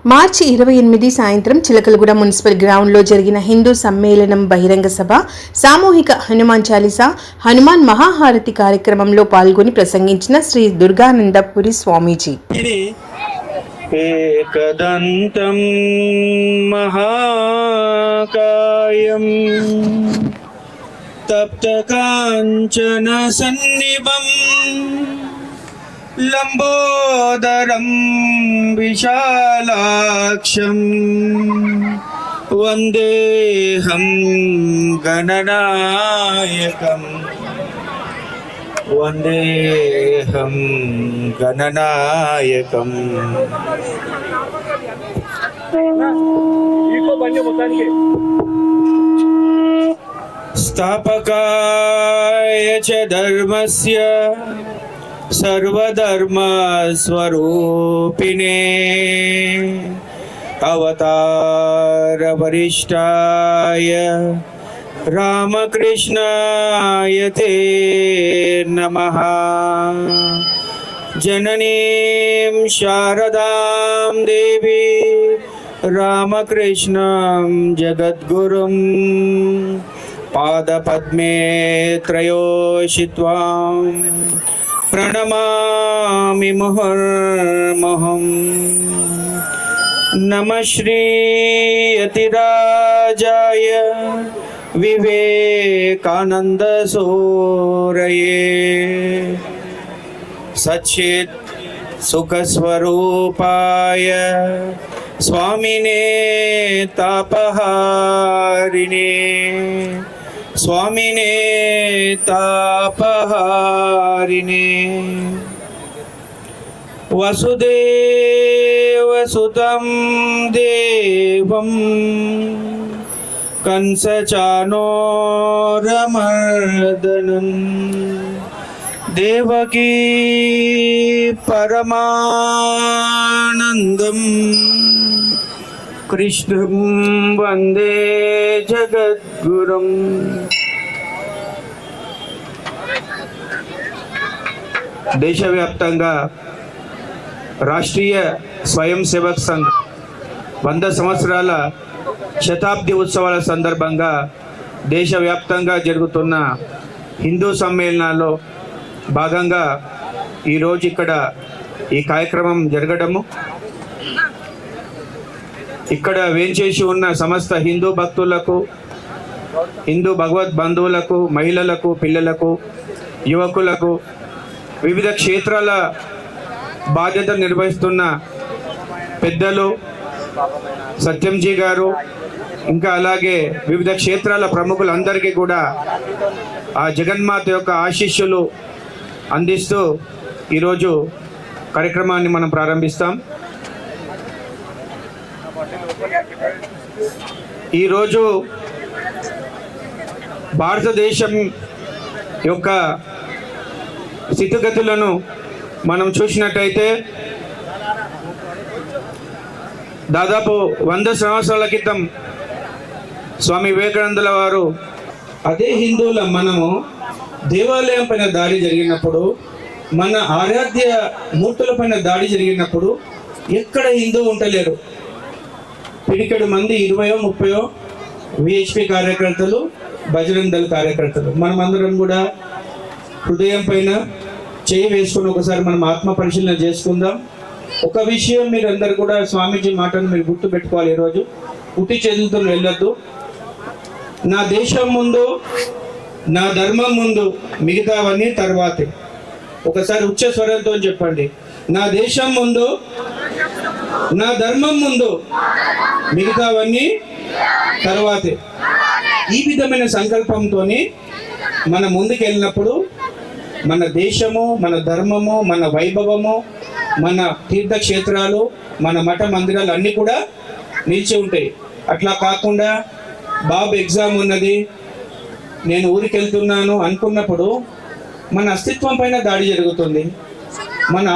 మార్చి 28 సాయంత్రం చిలకలగూడ మున్సిపల్ గ్రౌండ్లో జరిగిన హిందూ సమ్మేళనం బహిరంగ సభ సామూహిక హనుమాన్ చాలీసా హనుమాన్ మహాహారతి కార్యక్రమంలో పాల్గొని ప్రసంగించిన శ్రీ దుర్గానందపురి స్వామీజీ. ఏకదంతం మహాకాయం తప్తకాంచన సన్నిభం లంబోదరం విశాలాక్షం వందేహం గణనాయకం వందేహం గణనాయకం. స్థాపకాయ చ ధర్మస్య సర్వధర్మస్వరూపిణే అవతార వరిష్ఠాయ రామకృష్ణాయ తే నమః. జననీం శారదాం దేవి రామకృష్ణం జగద్గురుం పాదపద్మే త్రయోషిత్వాం ప్రణమామి ముహుర్ముహుం. నమః శ్రీ యతిరాజాయ వివేకానంద సూరయే సచ్చిత్ సుఖస్వరూపాయ స్వామినే తాపహారిణే స్వామినే తాపహారిణే. వసుదేవసుతం దేవం కంసచానూరమర్దనం దేవకీ పరమానందం కృష్ణం వందే జగద్గురుం. దేశవ్యాప్తంగా రాష్ట్రీయ స్వయం సేవక్ సంఘ్ 100 సంవత్సరాల శతాబ్ది ఉత్సవాల సందర్భంగా దేశవ్యాప్తంగా జరుగుతున్న హిందూ సమ్మేళనాల్లో భాగంగా ఈరోజు ఇక్కడ ఈ కార్యక్రమం జరగడము, ఇక్కడ వేంచేసి ఉన్న సమస్త హిందూ భక్తులకు, హిందూ భగవద్ బంధువులకు, మహిళలకు, పిల్లలకు, యువకులకు, వివిధ క్షేత్రాల బాధ్యత నిర్వహిస్తున్న పెద్దలు సత్యంజీ గారు, ఇంకా అలాగే వివిధ క్షేత్రాల ప్రముఖులందరికీ కూడా ఆ జగన్మాత యొక్క ఆశీస్సులు అందిస్తూ ఈరోజు కార్యక్రమాన్ని మనం ప్రారంభిస్తాం. ఈరోజు భారతదేశం యొక్క స్థితిగతులను మనం చూసినట్టయితే దాదాపు 100 సంవత్సరాల క్రితం స్వామి వివేకానందుల వారు అదే హిందువుల మనము దేవాలయం పైన దాడి జరిగినప్పుడు, మన ఆరాధ్య మూర్తుల పైన దాడి జరిగినప్పుడు ఎక్కడ హిందూ ఉండలేరు. పిడికెడు మంది 20-30 విహెచ్పి కార్యకర్తలు, బజరంగ్ దళ్ కార్యకర్తలు, మనమందరం కూడా హృదయం పైన చేయి వేసుకుని ఒకసారి మనం ఆత్మ పరిశీలన చేసుకుందాం. ఒక విషయం మీరందరూ కూడా స్వామీజీ మాటను మీరు గుర్తు పెట్టుకోవాలి. ఈరోజు ఉట్టి చేతులతో వెళ్ళొద్దు. నా దేశం ముందు, నా ధర్మం ముందు, మిగతావన్నీ తర్వాతే. ఒకసారి ఉచ్చ స్వరంతో చెప్పండి, నా దేశం ముందు, నా ధర్మం ముందు, మిగతావన్నీ తర్వాతే. ఈ విధమైన సంకల్పంతో మన ముందుకు వెళ్ళినప్పుడు మన దేశము, మన ధర్మము, మన వైభవము, మన తీర్థక్షేత్రాలు, మన మఠ మందిరాలు అన్నీ కూడా నిలిచి ఉంటాయి. అట్లా కాకుండా బాబు ఎగ్జామ్ ఉన్నది, నేను ఊరికి వెళ్తున్నాను అనుకున్నప్పుడు మన అస్తిత్వం పైన దాడి జరుగుతుంది. మన